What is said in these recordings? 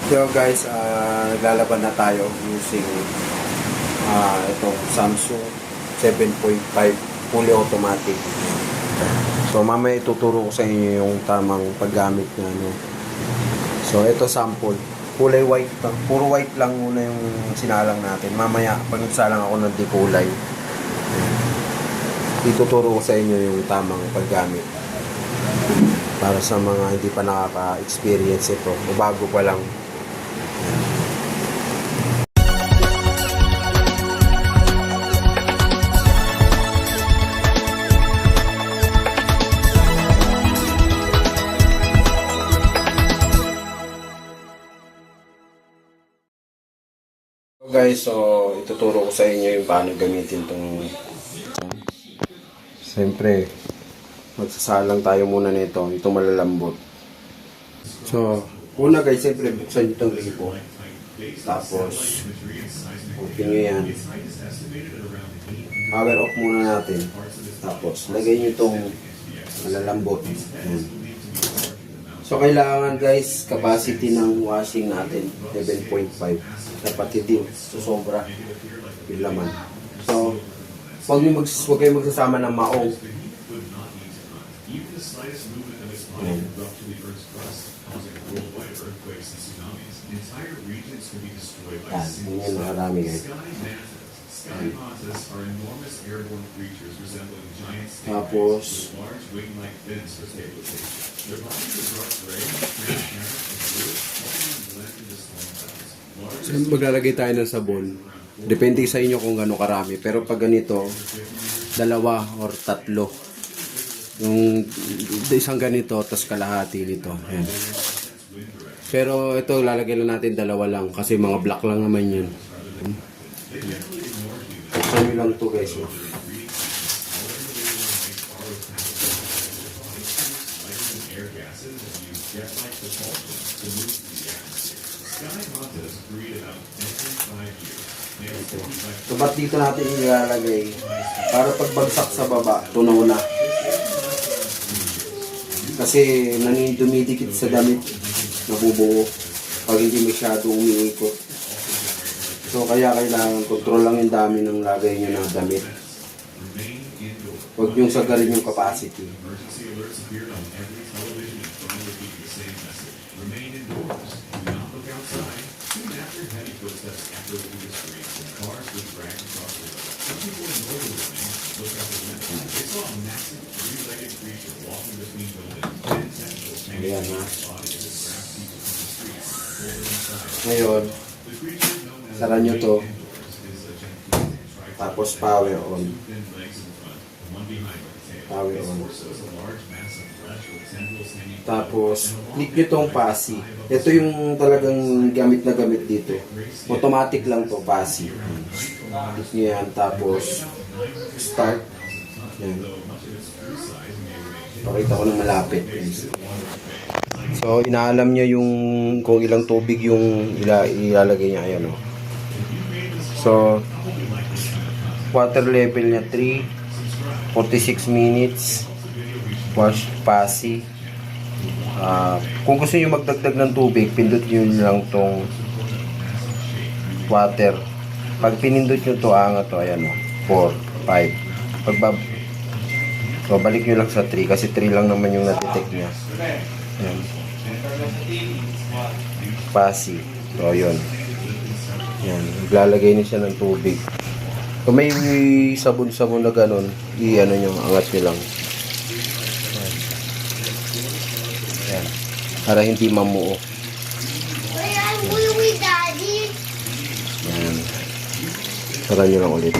So guys, naglalaban na tayo using itong Samsung 7.5 fully automatic. So mamaya ituturo ko sa inyo yung tamang paggamit niya. No? So ito sample. Kulay white lang. Puro white lang muna yung sinalang natin. Mamaya pag nagsalang ako ng di kulay, ituturo ko sa inyo yung tamang paggamit. Para sa mga hindi pa nakaka-experience ito, o bago pa lang. Guys, so ituturo ko sa inyo yung paano gamitin itong. Siyempre, magsasalang tayo muna nito, itong malalambot. So, una guys, siyempre buksan nyo itong lipo. Tapos, open nyo yan. Power off muna natin. Tapos, lagay nyo itong malalambot. Yan. So, kailangan guys, capacity ng washing natin, 7.5. Dapat hindi susobra yung laman. So, huwag kayong magsasama ng maong. Ayan. Yan, yan nakarami guys. Tapos, so, maglalagay tayo ng sabon. Depende sa inyo kung gaano karami. Pero pag ganito, dalawa or tatlo. Yung isang ganito, tapos kalahati nito. Ayan. Pero ito, lalagay lang natin dalawa lang. Kasi mga black lang naman yun. Buksan nyo lang ito guys. So, ba't dito natin ilalagay? Para pagbagsak sa baba, tunaw na. Kasi dumidikit sa damit, nabubuo pag hindi masyadong umiikot. So, kaya kailangan control lang yung dami ng lagay nyo ng damit. Huwag nyo sagarin yung capacity. Ayan ha. Ngayon, sara nyo to. Tapos power on. Power on. Tapos, click nyo tong pasi. Ito yung talagang gamit na gamit dito. Automatic lang to, pasi. Click nyo yan. Tapos, start. Yan. Pakita ko ng malapit. So, inaalam niya yung kung ilang tubig yung ilalagay niya. Ayan o. So, water level niya 3, 46 minutes. Wash pasi. Kung gusto niyo magdagdag ng tubig, pindot niyo lang tong water. Pag pinindot niyo to, angat to. Ayan o. 4, 5. So, balik nyo lang sa 3 kasi 3 lang naman yung natitake niya. Ayan. Pasi. So, yun. Ayan. Maglalagay niya siya ng tubig. Kung may sabon-sabon na ganun, i-ano nyo, angat nyo lang. Ayan. Ayan. Para hindi mamuo. Ayan. Para nyo lang ulit.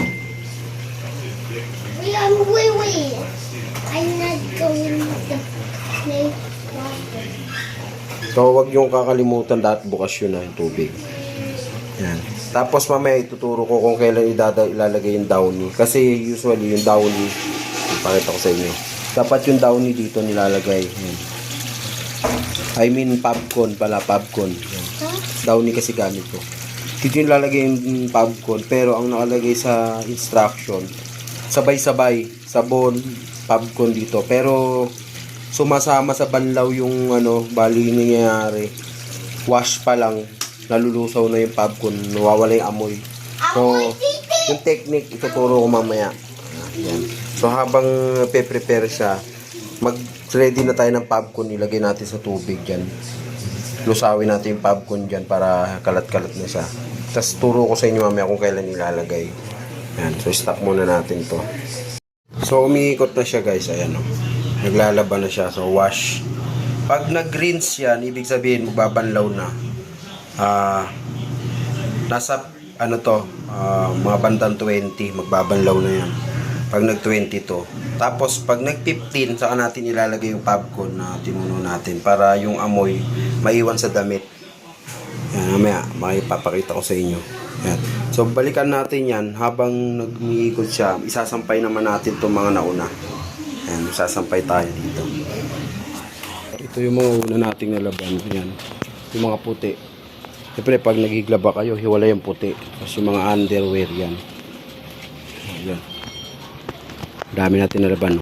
I'm not going to play water. So, huwag yung kakalimutan dahil bukas yun na yung tubig. Yan. Tapos mamaya ituturo ko kung kailan ilalagay yung downy. Kasi usually yung downy, ipakita ko sa inyo. Dapat yung downy dito nilalagay. Yan. I mean popcorn pala, popcorn. Yan. Downy kasi gamit ko. Dito yung lalagay yung popcorn. Pero ang nakalagay sa instruction, sabay-sabay, sabon, popcorn dito. Pero sumasama sa banlaw yung bali nangyayari. wash pa lang, nalulusaw na yung popcorn, nawawala yung amoy. So, yung technique, ituturo ko mamaya. Yan. So, habang pe-prepare siya, mag-ready na tayo ng popcorn, ilagay natin sa tubig dyan. Lusawin natin yung popcorn dyan para kalat-kalat na siya. Tapos, turo ko sa inyo mamaya kung kailan ilalagay. Yan. So, stop muna natin to. So, umiikot na siya guys. Ayan o. Naglalaban na siya. So, wash. Pag nag-rinse yan, ibig sabihin, magbabanlaw na. Nasa, mga bandang 20, magbabanlaw na yan. Pag nag-20 to. Tapos, pag nag-15, saka natin ilalagay yung popcorn na tinuno natin para yung amoy maiwan sa damit. Yan, mamaya, makipapakita ko sa inyo. Yan. So, balikan natin yan. Habang nag-umiikot siya, isasampay naman natin itong mga nauna. Yan, isasampay tayo dito. Ito yung mga una nating nalaban. Yan. Yung mga puti. Siyempre, pag naghiglaba kayo, hiwala yung puti. Tapos yung mga underwear, yan. Yan. Dami natin nalaban.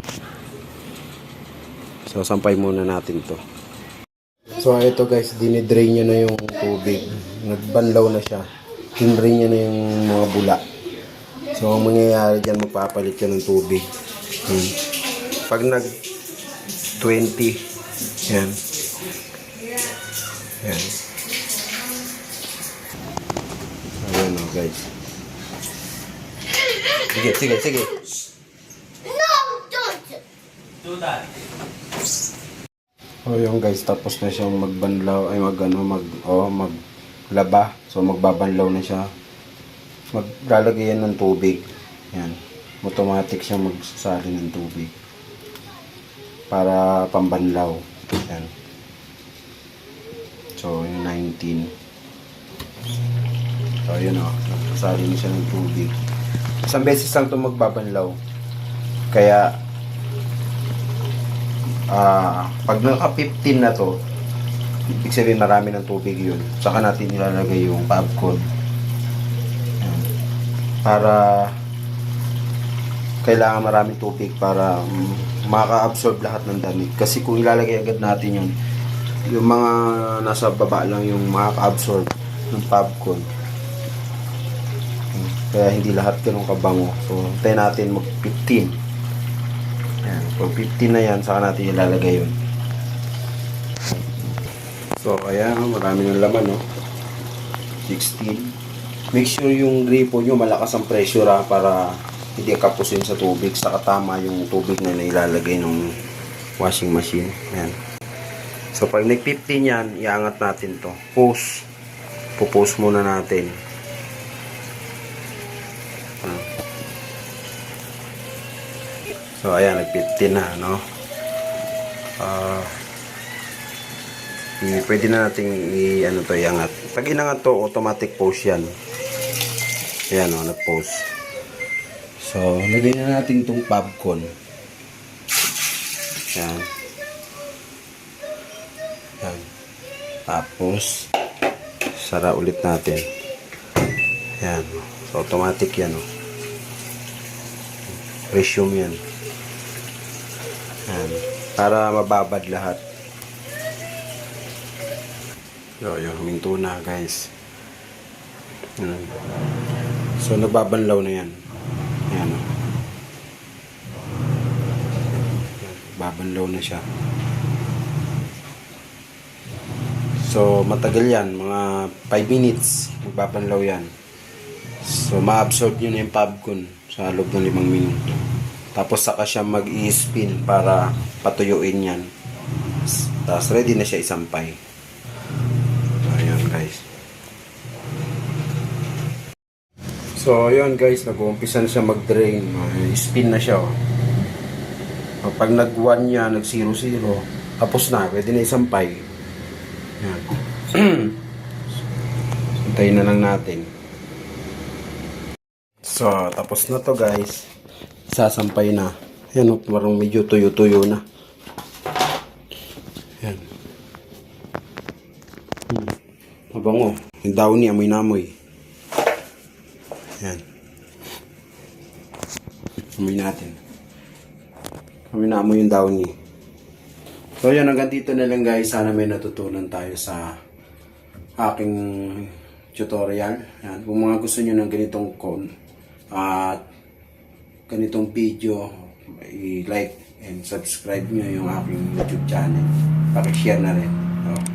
So, sampay muna natin to. So, ito guys, dinidrain niya na yung tubig. Nagbanlaw na siya. Hindrain niya na yung mga bula. So, ang mangyayari dyan, magpapalit siya ng tubig. Pag nag-20, yan. Yan. Ayan o, guys. Sige. No, don't. Do that. O yun guys, tapos na siyang magbanlaw, ay maglaba. So magbabanlaw na siya. Maglalagay yan ng tubig. Yan. Automatic siya magsasali ng tubig. Para pambanlaw. Yan. So yung 19. So yun o, nagsasali na siya ng tubig. Isang beses lang ito magbabanlaw. Kaya pag naka-15 na to, ibig sabihin marami ng tubig yun. Saka natin ilalagay yung popcorn. Ayan. Para kailangan maraming tubig para maka-absorb lahat ng damit. Kasi kung ilalagay agad natin yun, yung mga nasa baba lang yung makaka-absorb ng popcorn. Kaya hindi lahat ganun kabango. So, tayo natin mag-15. Ayan. Pag 15 na yan, saka natin ilalagay yun. So, ayan, marami ng laman, no? 16. Make sure yung gripo nyo malakas ang pressure, para hindi kapusin sa tubig. Saka tama yung tubig na ilalagay ng washing machine. Ayan. So, pag nag-15 yan, iangat natin to. Push. Pupush muna natin. So, ayan, nag-15 na, no? Pwede na natin iangat. Pag inangat to, automatic pause yan. Ayan, no, nag-pause. So, lagyan na natin itong popcorn. Ayan. Ayan. Tapos, sara ulit natin. Ayan. So, automatic yan, no? Resume yan. Ayan. Para mababad lahat. Yung huminto na guys. Ayan. So nagbabanlaw na yan. Ayan. Ayan. Babanlaw na siya. So matagal yan. Mga 5 minutes. Magbabanlaw yan. So ma-absorb nyo na yung popcorn sa loob ng 5 minuto. Tapos saka siya mag-i-spin para patuyuin yan. Tapos ready na siya isampay. Ayan guys. So ayan guys, nag-uumpisan siya mag-drain. Spin na siya. Pag nag-1 niya, nag-0-0, tapos na, pwede na isampay. Ayan. Hintayin na lang natin. So, tapos na to guys. Sasampay na. Ayan o, parang medyo tuyo-tuyo na. Ayan. Mabango. Yung daon niya, amoy na amoy. Ayan. Amoy natin. Amoy na amoy yung daon niya. So, ayan, hanggang dito na lang guys. Sana may natutunan tayo sa aking tutorial. Yan. Kung mga gusto nyo ng ganitong at ganitong video, i-like and subscribe nyo yung aking YouTube channel. Pakishare na rin. So,